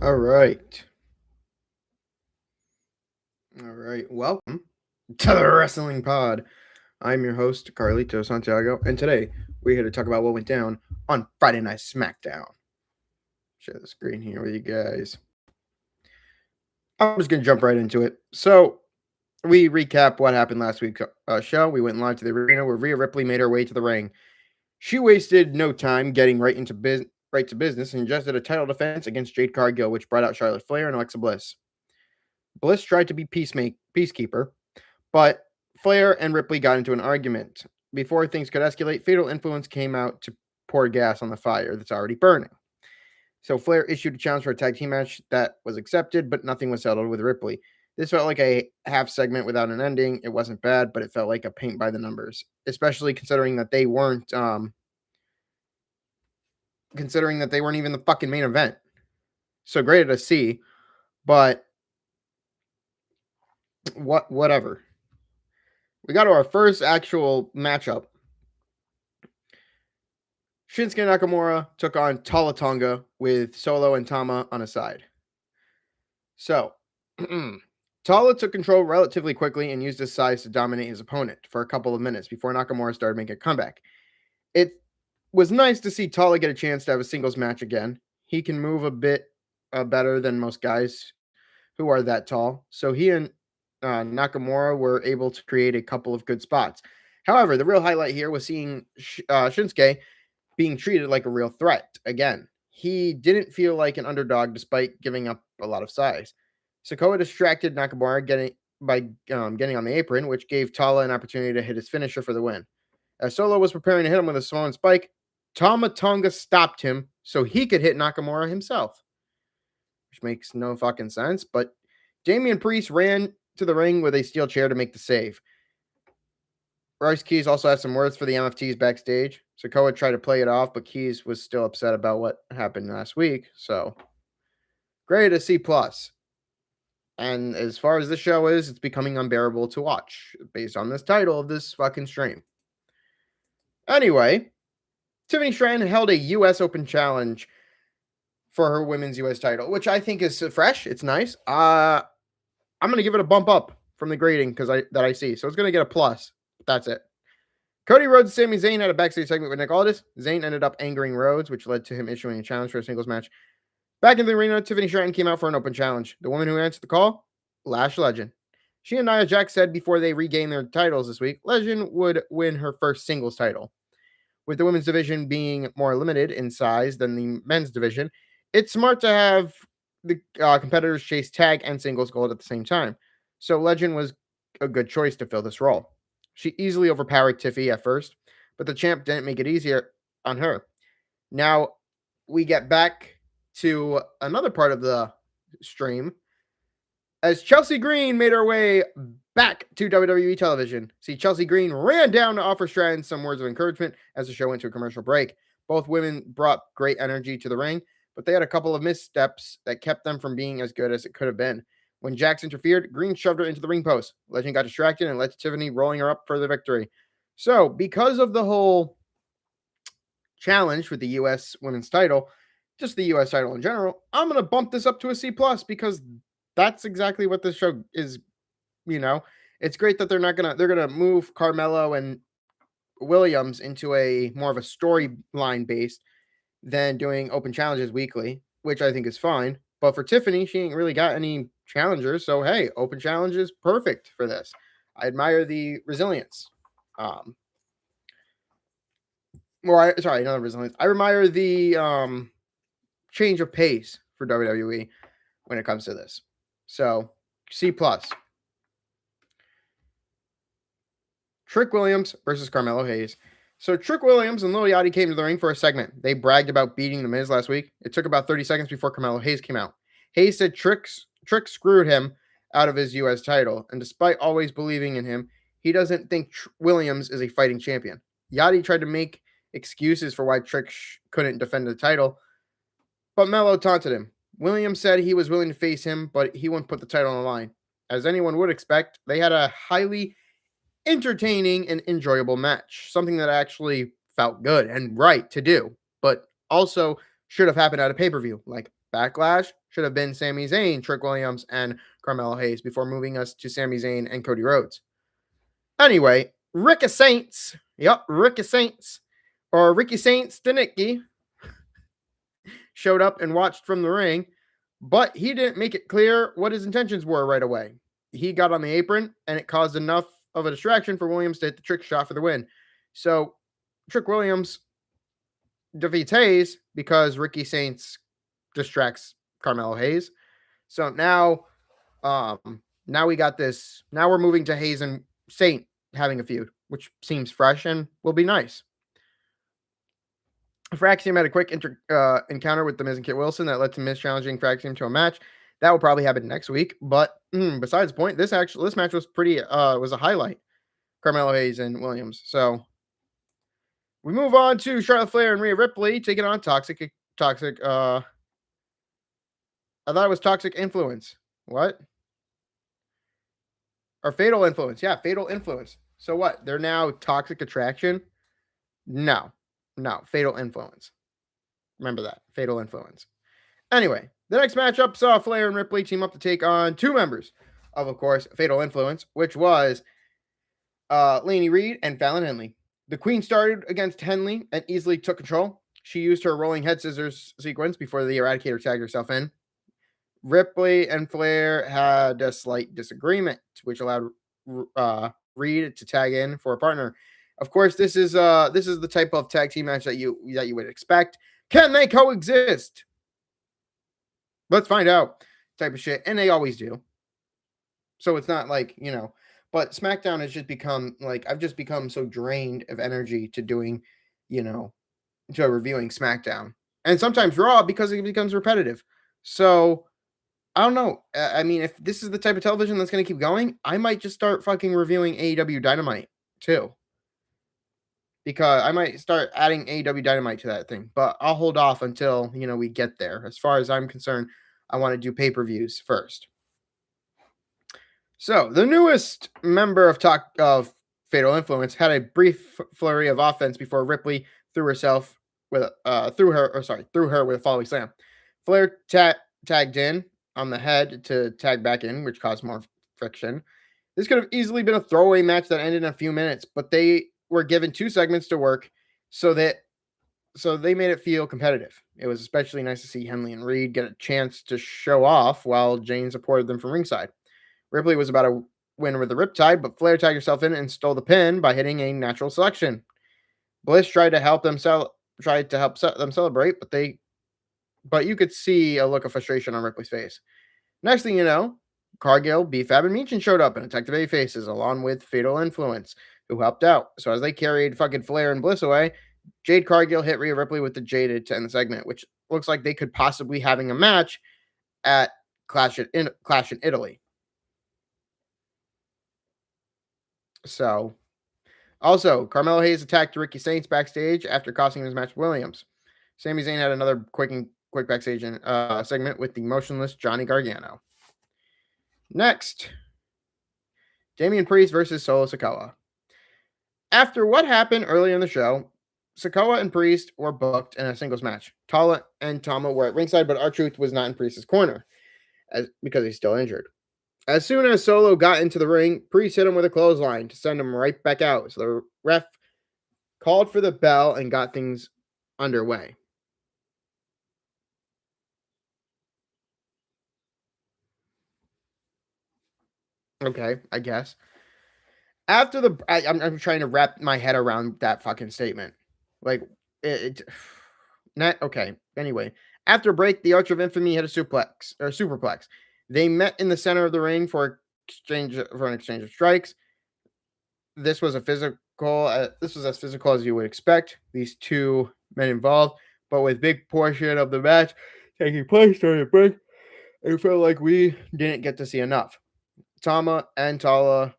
All right. All right. Welcome to the Wrestling Pod. I'm your host, Carlito Santiago, and today we're here to talk about what went down on Friday Night SmackDown. Share the screen here with you guys. I'm just going to jump right into it. So, we recap what happened last week's show. We went live to the arena where Rhea Ripley made her way to the ring. She wasted no time getting right to business and just did a title defense against Jade Cargill, which brought out Charlotte Flair and Alexa Bliss. Bliss tried to be peacekeeper, but Flair and Ripley got into an argument. Before things could escalate, Fatal Influence came out to pour gas on the fire that's already burning. So Flair issued a challenge for a tag team match that was accepted, but nothing was settled with Ripley. This felt like a half segment without an ending. It wasn't bad, but it felt like a paint by the numbers, especially considering that they weren't even the fucking main event. So great to see, but whatever. We got to our first actual matchup. Shinsuke Nakamura took on Tala Tonga with Solo and Tama on his side. So, Tala took control relatively quickly and used his size to dominate his opponent for a couple of minutes before Nakamura started making a comeback. It was nice to see Tala get a chance to have a singles match again. He can move a bit better than most guys who are that tall. So he and Nakamura were able to create a couple of good spots. However, the real highlight here was seeing Shinsuke being treated like a real threat. Again, he didn't feel like an underdog despite giving up a lot of size. Sikoa distracted Nakamura getting on the apron, which gave Tala an opportunity to hit his finisher for the win. As Solo was preparing to hit him with a Samoan spike, Tama Tonga stopped him so he could hit Nakamura himself, which makes no fucking sense. But Damian Priest ran to the ring with a steel chair to make the save. Royce Keys also had some words for the MFTs backstage. Sikoa tried to play it off, but Keys was still upset about what happened last week. So, great, a C+. And as far as the show is, it's becoming unbearable to watch based on this title of this fucking stream. Anyway, Tiffany Stratton held a U.S. Open Challenge for her women's U.S. title, which I think is fresh. It's nice. I'm going to give it a bump up from the grading that I see. So it's going to get a plus. That's it. Cody Rhodes and Sami Zayn had a backstage segment with Nick Aldis. Zayn ended up angering Rhodes, which led to him issuing a challenge for a singles match. Back in the arena, Tiffany Stratton came out for an open challenge. The woman who answered the call, Lash Legend. She and Nia Jax said before they regained their titles this week, Legend would win her first singles title. With the women's division being more limited in size than the men's division, it's smart to have the competitors chase tag and singles gold at the same time. So Legend was a good choice to fill this role. She easily overpowered Tiffy at first, but the champ didn't make it easier on her. Now we get back to another part of the stream as Chelsea Green made her way back to WWE television. See, Chelsea Green ran down to offer Stratton some words of encouragement as the show went to a commercial break. Both women brought great energy to the ring, but they had a couple of missteps that kept them from being as good as it could have been. When Jax interfered, Green shoved her into the ring post. Legend got distracted and led to Tiffany rolling her up for the victory. So, because of the whole challenge with the U.S. women's title, just the U.S. title in general, I'm going to bump this up to a C+, because that's exactly what this show is. It's great that they're going to move Carmelo and Williams into a more of a storyline based than doing open challenges weekly, which I think is fine. But for Tiffany, she ain't really got any challengers. So, hey, open challenge is perfect for this. I admire the resilience. Not resilience. I admire the change of pace for WWE when it comes to this. So, C+. Trick Williams versus Carmelo Hayes. So Trick Williams and Lil Yachty came to the ring for a segment. They bragged about beating The Miz last week. It took about 30 seconds before Carmelo Hayes came out. Hayes said Trick screwed him out of his U.S. title, and despite always believing in him, he doesn't think Williams is a fighting champion. Yachty tried to make excuses for why Trick couldn't defend the title, but Melo taunted him. Williams said he was willing to face him, but he wouldn't put the title on the line. As anyone would expect, they had a highly entertaining and enjoyable match, something that actually felt good and right to do, but also should have happened at a pay-per-view like Backlash, should have been Sami Zayn, Trick Williams, and Carmelo Hayes before moving us to Sami Zayn and Cody Rhodes. Anyway, Ricky Saints, Ricky Saints, or Ricky Saints Danicki, showed up and watched from the ring, but he didn't make it clear what his intentions were right away. He got on the apron, and it caused enough of a distraction for Williams to hit the trick shot for the win. So, Trick Williams defeats Hayes because Ricky Saints distracts Carmelo Hayes. So now we got this. Now we're moving to Hayes and Saint having a feud, which seems fresh and will be nice. Fraxium had a quick encounter with The Miz and Kit Wilson that led to Miz challenging Fraxium to a match. That will probably happen next week. But besides the point, this match was pretty was a highlight. Carmelo Hayes and Williams. So we move on to Charlotte Flair and Rhea Ripley taking on Toxic. I thought it was Toxic Influence. What? Or Fatal Influence. Yeah, Fatal Influence. So what? They're now Toxic Attraction? No. Fatal Influence. Remember that. Fatal Influence. Anyway, the next matchup saw Flair and Ripley team up to take on two members of course, Fatal Influence, which was Lainey Reed and Fallon Henley. The Queen started against Henley and easily took control. She used her rolling head scissors sequence before the Eradicator tagged herself in. Ripley and Flair had a slight disagreement, which allowed Reed to tag in for a partner. Of course, this is the type of tag team match that you would expect. Can they coexist? Let's find out. Type of shit, and they always do. So it's not like, but SmackDown has just become like, I've just become so drained of energy to doing, to reviewing SmackDown and sometimes Raw because it becomes repetitive. So I don't know. I mean, if this is the type of television that's going to keep going, I might just start fucking reviewing AEW Dynamite too. Because I might start adding AEW Dynamite to that thing, but I'll hold off until, we get there. As far as I'm concerned, I want to do pay-per-views first. So the newest member of Fatal Influence had a brief flurry of offense before Ripley threw her with a following slam. Flair tagged in on the head to tag back in, which caused more friction. This could have easily been a throwaway match that ended in a few minutes, but they were given 2 segments to work, so they made it feel competitive. It was especially nice to see Henley and Reed get a chance to show off while Jane supported them from ringside. Ripley was about to win with the Riptide, but Flair tagged herself in and stole the pin by hitting a natural selection. Bliss tried to help them celebrate, but you could see a look of frustration on Ripley's face. Next thing you know, Cargill, B-Fab, and Meechin showed up and attacked the baby faces along with Fatal Influence, who helped out. So as they carried fucking Flair and Bliss away, Jade Cargill hit Rhea Ripley with the Jaded to end the segment, which looks like they could possibly having a match at Clash in Italy. So, also, Carmelo Hayes attacked Ricky Saints backstage after costing him his match with Williams. Sami Zayn had another quick backstage segment with the motionless Johnny Gargano. Next, Damian Priest versus Solo Sikoa. After what happened earlier in the show, Sikoa and Priest were booked in a singles match. Tala and Tama were at ringside, but R-Truth was not in Priest's corner because he's still injured. As soon as Solo got into the ring, Priest hit him with a clothesline to send him right back out. So the ref called for the bell and got things underway. Okay, I guess. After I'm trying to wrap my head around that fucking statement. Like, okay. Anyway, after a break, the Archer of Infamy hit a superplex. They met in the center of the ring for an exchange of strikes. This was as physical as you would expect. These two men involved, but with big portion of the match taking place during the break, it felt like we didn't get to see enough. Tama and Tala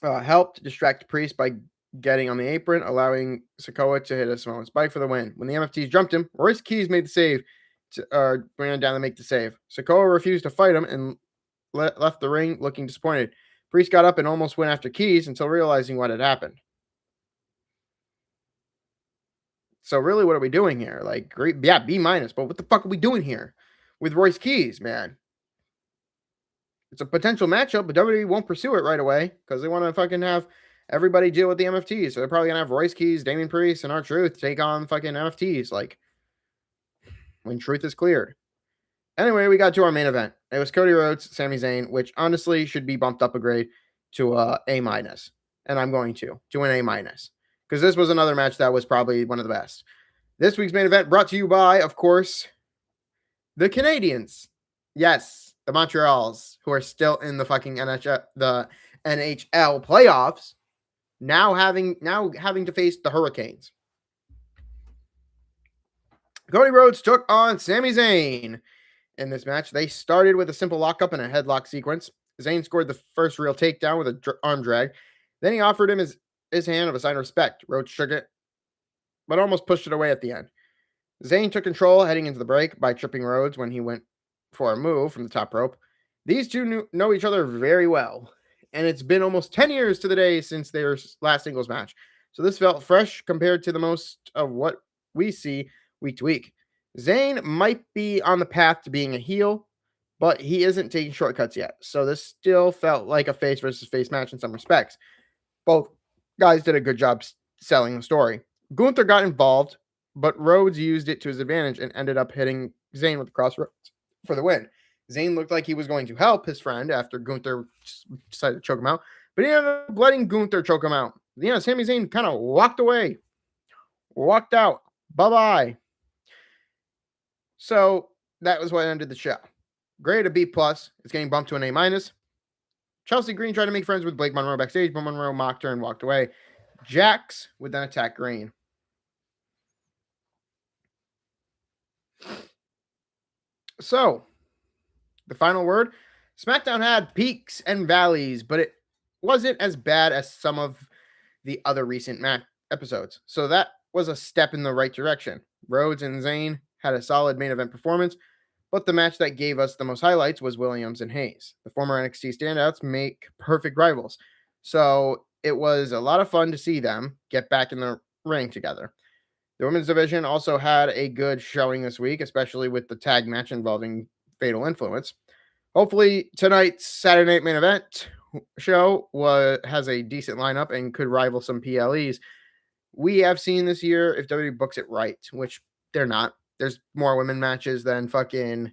helped distract Priest by getting on the apron, allowing Sikoa to hit a Samoan spike for the win. When the MFTs jumped him, Royce Keys made the save. Ran down to make the save. Sikoa refused to fight him and left the ring looking disappointed. Priest got up and almost went after Keys until realizing what had happened. So really, what are we doing here? Like, great, yeah, B-, but what the fuck are we doing here? with Royce Keys, man. It's a potential matchup, but WWE won't pursue it right away because they want to fucking have everybody deal with the MFTs. So they're probably gonna have Royce Keys, Damian Priest, and R-Truth take on fucking MFTs, like when truth is cleared. Anyway, we got to our main event. It was Cody Rhodes, Sami Zayn, which honestly should be bumped up a grade to A minus, and I'm going to an A minus because this was another match that was probably one of the best. This week's main event brought to you by, of course, the Canadians. Yes, the Montreals, who are still in the fucking NHL playoffs, now having to face the Hurricanes. Cody Rhodes took on Sami Zayn in this match. They started with a simple lockup and a headlock sequence. Zayn scored the first real takedown with an arm drag. Then he offered him his hand of a sign of respect. Rhodes shook it, but almost pushed it away at the end. Zayn took control heading into the break by tripping Rhodes when he went for a move from the top rope. These two know each other very well, and it's been almost 10 years to the day since their last singles match. So this felt fresh compared to the most of what we see week to week. Zayn might be on the path to being a heel, but he isn't taking shortcuts yet. So this still felt like a face versus face match in some respects. Both guys did a good job selling the story. Gunther got involved, but Rhodes used it to his advantage and ended up hitting Zayn with the crossroads for the win. Zayn looked like he was going to help his friend after Gunther decided to choke him out, but he ended up letting Gunther choke him out. Sami Zayn kind of walked away, walked out. Bye-bye. So that was what ended the show. Grade a B+. It's getting bumped to an A-. Chelsea Green tried to make friends with Blake Monroe backstage, but Monroe mocked her and walked away. Jax would then attack Green. So, the final word, SmackDown had peaks and valleys, but it wasn't as bad as some of the other recent episodes. So that was a step in the right direction. Rhodes and Zayn had a solid main event performance, but the match that gave us the most highlights was Williams and Hayes. The former NXT standouts make perfect rivals. So it was a lot of fun to see them get back in the ring together. The women's division also had a good showing this week, especially with the tag match involving Fatal Influence. Hopefully tonight's Saturday Night Main Event show has a decent lineup and could rival some PLEs. We have seen this year if WWE books it right, which they're not. There's more women matches than fucking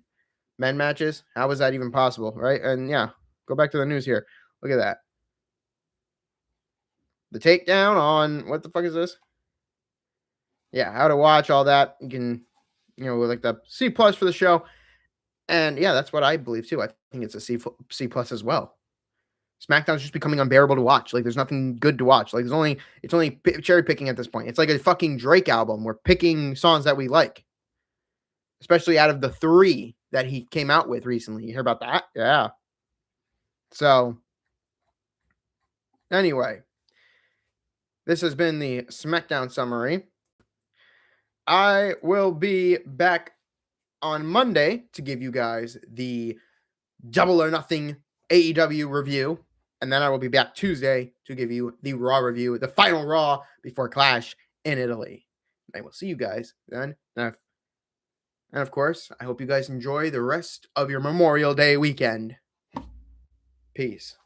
men matches. How is that even possible, right? And yeah, go back to the news here. Look at that. The takedown on, what the fuck is this? Yeah, how to watch all that. You can, like the C+ for the show. And yeah, that's what I believe too. I think it's a C+ as well. SmackDown's just becoming unbearable to watch. Like, there's nothing good to watch. Like, it's only cherry picking at this point. It's like a fucking Drake album. We're picking songs that we like, especially out of the 3 that he came out with recently. You hear about that? Yeah. So, anyway, this has been the SmackDown summary. I will be back on Monday to give you guys the Double or Nothing AEW review. And then I will be back Tuesday to give you the Raw review, the final Raw before Clash in Italy. And I will see you guys then. And of course, I hope you guys enjoy the rest of your Memorial Day weekend. Peace.